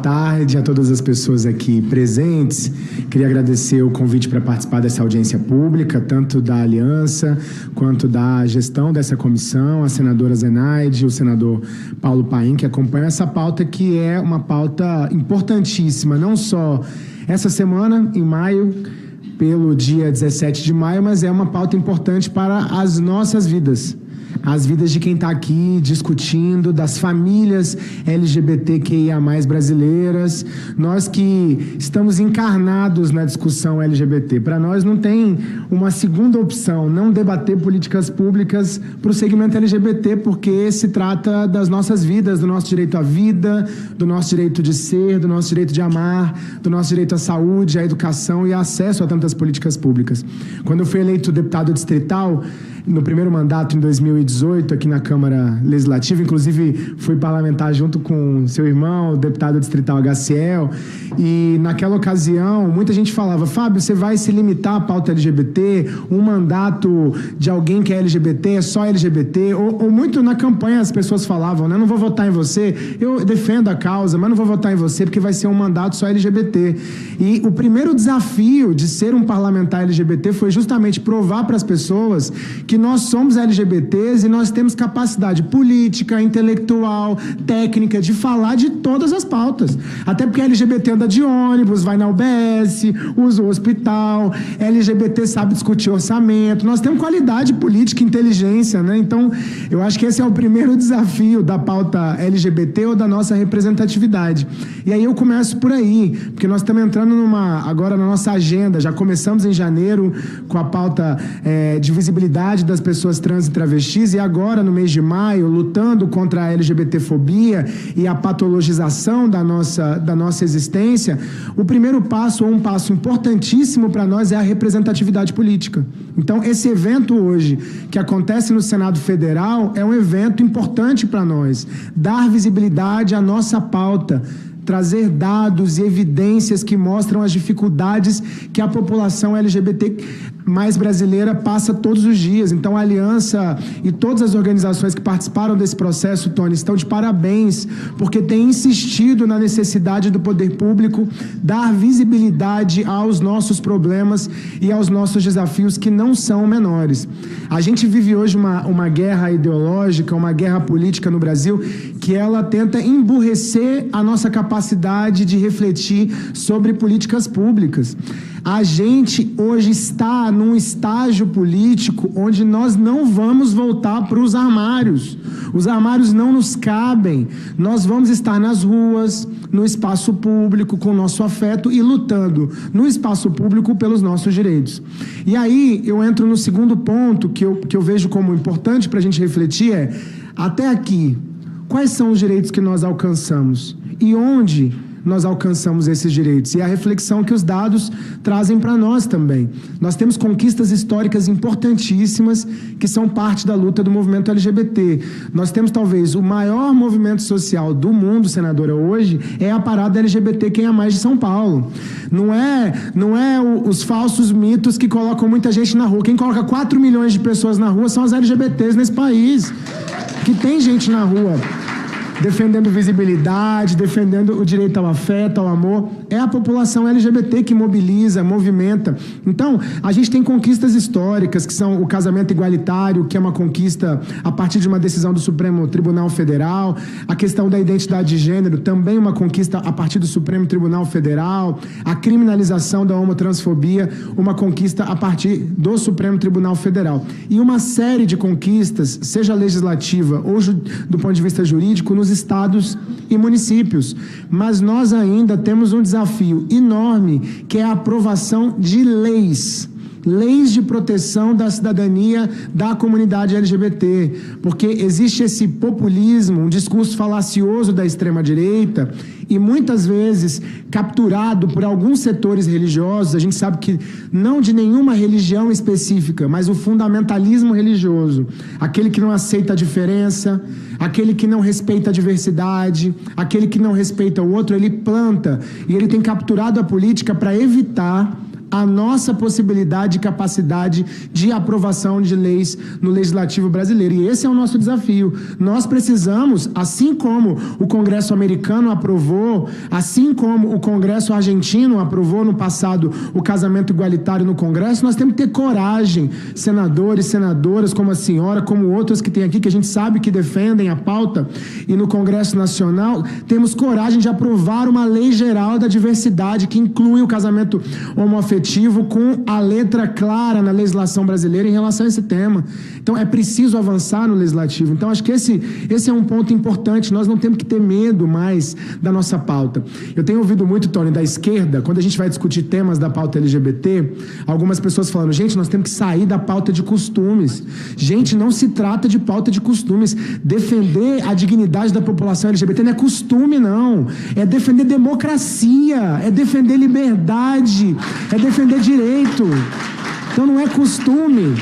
tarde a todas as pessoas aqui presentes. Queria agradecer o convite para participar dessa audiência pública, tanto da Aliança quanto da gestão dessa comissão, a senadora Zenaide, o senador Paulo Paim, que acompanham essa pauta, que é uma pauta importantíssima, não só essa semana, em maio, pelo dia 17 de maio, mas é uma pauta importante para as nossas vidas. As vidas de quem está aqui discutindo, das famílias LGBTQIA+ brasileiras, nós que estamos encarnados na discussão LGBT. Para nós não tem uma segunda opção, não debater políticas públicas para o segmento LGBT, porque se trata das nossas vidas, do nosso direito à vida, do nosso direito de ser, do nosso direito de amar, do nosso direito à saúde, à educação e acesso a tantas políticas públicas. Quando eu fui eleito deputado distrital, no primeiro mandato, em 2018, aqui na Câmara Legislativa, inclusive fui parlamentar junto com seu irmão, o deputado distrital HCL, e naquela ocasião, muita gente falava: Fábio, você vai se limitar à pauta LGBT, um mandato de alguém que é LGBT, é só LGBT, ou muito na campanha as pessoas falavam, né, não vou votar em você, eu defendo a causa, mas não vou votar em você porque vai ser um mandato só LGBT. E o primeiro desafio de ser um parlamentar LGBT foi justamente provar para as pessoas que nós somos LGBTs e nós temos capacidade política, intelectual, técnica de falar de todas as pautas. Até porque LGBT anda de ônibus, vai na UBS, usa o hospital, LGBT sabe discutir orçamento, nós temos qualidade política e inteligência, né? Então, eu acho que esse é o primeiro desafio da pauta LGBT ou da nossa representatividade. E aí eu começo por aí, porque nós estamos entrando agora na nossa agenda, já começamos em janeiro com a pauta de visibilidade das pessoas trans e travestis, e agora, no mês de maio, lutando contra a LGBTfobia e a patologização da nossa existência, o primeiro passo, ou um passo importantíssimo para nós, é a representatividade política. Então, esse evento hoje, que acontece no Senado Federal, é um evento importante para nós, dar visibilidade à nossa pauta, trazer dados e evidências que mostram as dificuldades que a população LGBT mais brasileira passa todos os dias. Então, a Aliança e todas as organizações que participaram desse processo, Tony, estão de parabéns, porque têm insistido na necessidade do poder público dar visibilidade aos nossos problemas e aos nossos desafios, que não são menores. A gente vive hoje uma guerra ideológica, uma guerra política no Brasil, que ela tenta emburrecer a nossa capacidade de refletir sobre políticas públicas. A gente hoje está num estágio político onde nós não vamos voltar para os armários. Os armários não nos cabem. Nós vamos estar nas ruas, no espaço público, com o nosso afeto e lutando no espaço público pelos nossos direitos. E aí eu entro no segundo ponto que eu vejo como importante para a gente refletir até aqui, quais são os direitos que nós alcançamos e onde nós alcançamos esses direitos, e a reflexão que os dados trazem para nós também. Nós temos conquistas históricas importantíssimas que são parte da luta do movimento LGBT. Nós temos talvez o maior movimento social do mundo, senadora, hoje, é a parada LGBTQIA+ de São Paulo. Não é os falsos mitos que colocam muita gente na rua. Quem coloca 4 milhões de pessoas na rua são as LGBTs nesse país, que tem gente na rua defendendo visibilidade, defendendo o direito ao afeto, ao amor. É a população LGBT que mobiliza, movimenta. Então, a gente tem conquistas históricas, que são o casamento igualitário, que é uma conquista a partir de uma decisão do Supremo Tribunal Federal, a questão da identidade de gênero, também uma conquista a partir do Supremo Tribunal Federal, a criminalização da homotransfobia, uma conquista a partir do Supremo Tribunal Federal. E uma série de conquistas, seja legislativa ou do ponto de vista jurídico, nos estados e municípios. Mas nós ainda temos um desafio enorme, que é a aprovação de leis de proteção da cidadania da comunidade LGBT, porque existe esse populismo, um discurso falacioso da extrema-direita e muitas vezes capturado por alguns setores religiosos. A gente sabe que não de nenhuma religião específica, mas o fundamentalismo religioso, aquele que não aceita a diferença, aquele que não respeita a diversidade, aquele que não respeita o outro, ele planta e ele tem capturado a política para evitar a nossa possibilidade e capacidade de aprovação de leis no legislativo brasileiro. E esse é o nosso desafio. Nós precisamos, assim como o Congresso americano aprovou, assim como o Congresso argentino aprovou no passado o casamento igualitário no Congresso, nós temos que ter coragem, senadores, senadoras, como a senhora, como outras que tem aqui, que a gente sabe que defendem a pauta, e no Congresso Nacional, temos coragem de aprovar uma lei geral da diversidade que inclui o casamento homoafetivo com a letra clara na legislação brasileira em relação a esse tema. Então, é preciso avançar no legislativo. Então, acho que esse é um ponto importante. Nós não temos que ter medo mais da nossa pauta. Eu tenho ouvido muito, Tony, da esquerda, quando a gente vai discutir temas da pauta LGBT, algumas pessoas falando, gente, nós temos que sair da pauta de costumes. Gente, não se trata de pauta de costumes. Defender a dignidade da população LGBT não é costume, não. É defender democracia, é defender liberdade, é defender direito. Então não é costume.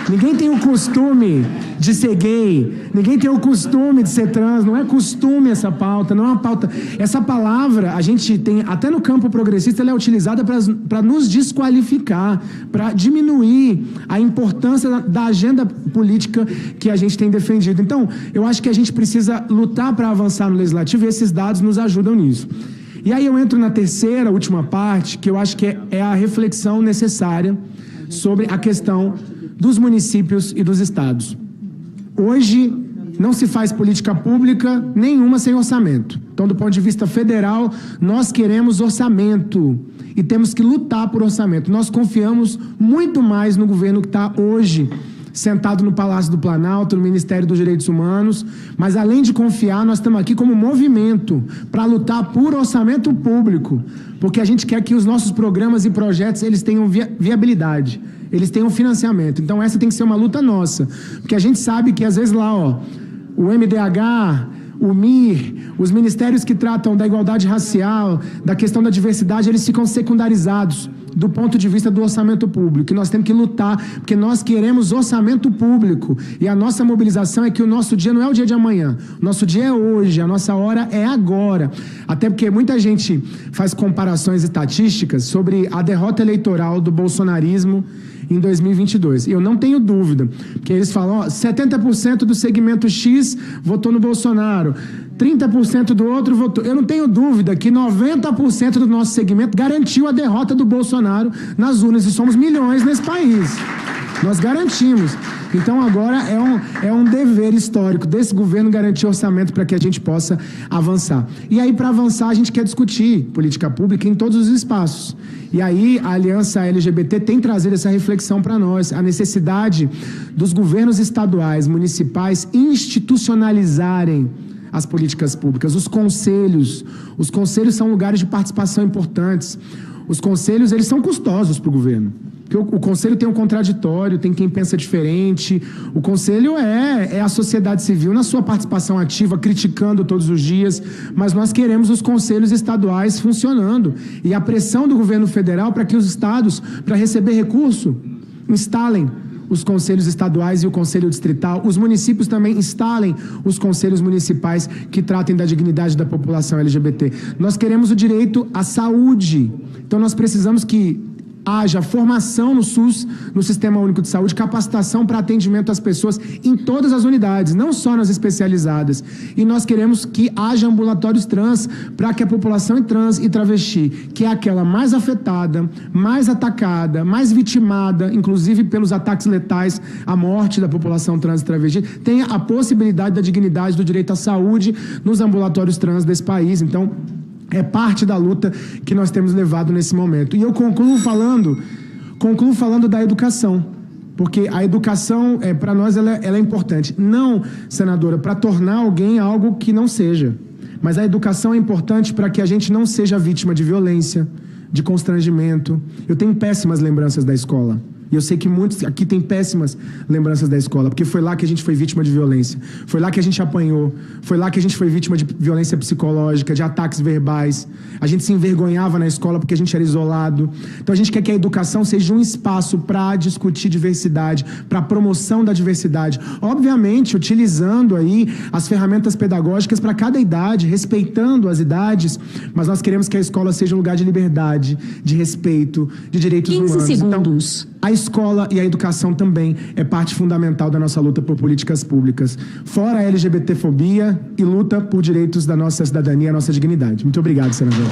Ninguém tem o costume de ser gay, ninguém tem o costume de ser trans, não é costume essa pauta, não é uma pauta. Essa palavra, a gente tem, até no campo progressista, ela é utilizada para nos desqualificar, para diminuir a importância da agenda política que a gente tem defendido. Então, eu acho que a gente precisa lutar para avançar no legislativo e esses dados nos ajudam nisso. E aí eu entro na terceira, última parte, que eu acho que é a reflexão necessária sobre a questão dos municípios e dos estados. Hoje, não se faz política pública nenhuma sem orçamento. Então, do ponto de vista federal, nós queremos orçamento e temos que lutar por orçamento. Nós confiamos muito mais no governo que está hoje sentado no Palácio do Planalto, no Ministério dos Direitos Humanos, mas além de confiar, nós estamos aqui como movimento para lutar por orçamento público, porque a gente quer que os nossos programas e projetos eles tenham viabilidade, eles tenham financiamento. Então essa tem que ser uma luta nossa, porque a gente sabe que às vezes lá, o MDH, o MIR, os ministérios que tratam da igualdade racial, da questão da diversidade, eles ficam secundarizados do ponto de vista do orçamento público, que nós temos que lutar, porque nós queremos orçamento público, e a nossa mobilização é que o nosso dia não é o dia de amanhã, o nosso dia é hoje, a nossa hora é agora, até porque muita gente faz comparações estatísticas sobre a derrota eleitoral do bolsonarismo em 2022. Eu não tenho dúvida, porque eles falam, 70% do segmento X votou no Bolsonaro, 30% do outro votou. Eu não tenho dúvida que 90% do nosso segmento garantiu a derrota do Bolsonaro nas urnas, e somos milhões nesse país. Nós garantimos. Então agora é um dever histórico desse governo garantir orçamento para que a gente possa avançar. E aí, para avançar, a gente quer discutir política pública em todos os espaços. E aí a Aliança LGBT tem trazido essa reflexão para nós, a necessidade dos governos estaduais, municipais, institucionalizarem as políticas públicas. Os conselhos são lugares de participação importantes. Os conselhos, eles são custosos para o governo. Porque o conselho tem um contraditório, tem quem pensa diferente. O conselho é a sociedade civil na sua participação ativa, criticando todos os dias, mas nós queremos os conselhos estaduais funcionando. E a pressão do governo federal para que os estados, para receber recurso, instalem os conselhos estaduais e o conselho distrital. Os municípios também instalem os conselhos municipais que tratem da dignidade da população LGBT. Nós queremos o direito à saúde. Então nós precisamos que haja formação no SUS, no Sistema Único de Saúde, capacitação para atendimento às pessoas em todas as unidades, não só nas especializadas. E nós queremos que haja ambulatórios trans para que a população trans e travesti, que é aquela mais afetada, mais atacada, mais vitimada, inclusive pelos ataques letais à morte da população trans e travesti, tenha a possibilidade da dignidade do direito à saúde nos ambulatórios trans desse país. Então, é parte da luta que nós temos levado nesse momento. E eu concluo falando da educação, porque a educação, para nós, ela é importante. Não, senadora, para tornar alguém algo que não seja, mas a educação é importante para que a gente não seja vítima de violência, de constrangimento. Eu tenho péssimas lembranças da escola. E eu sei que muitos aqui têm péssimas lembranças da escola, porque foi lá que a gente foi vítima de violência, foi lá que a gente apanhou, foi lá que a gente foi vítima de violência psicológica, de ataques verbais. A gente se envergonhava na escola porque a gente era isolado. Então a gente quer que a educação seja um espaço para discutir diversidade, para a promoção da diversidade. Obviamente, utilizando aí as ferramentas pedagógicas para cada idade, respeitando as idades, mas nós queremos que a escola seja um lugar de liberdade, de respeito, de direitos 15 humanos. segundos. Então, a escola e a educação também é parte fundamental da nossa luta por políticas públicas. Fora a LGBTfobia e luta por direitos da nossa cidadania e a nossa dignidade. Muito obrigado, senador.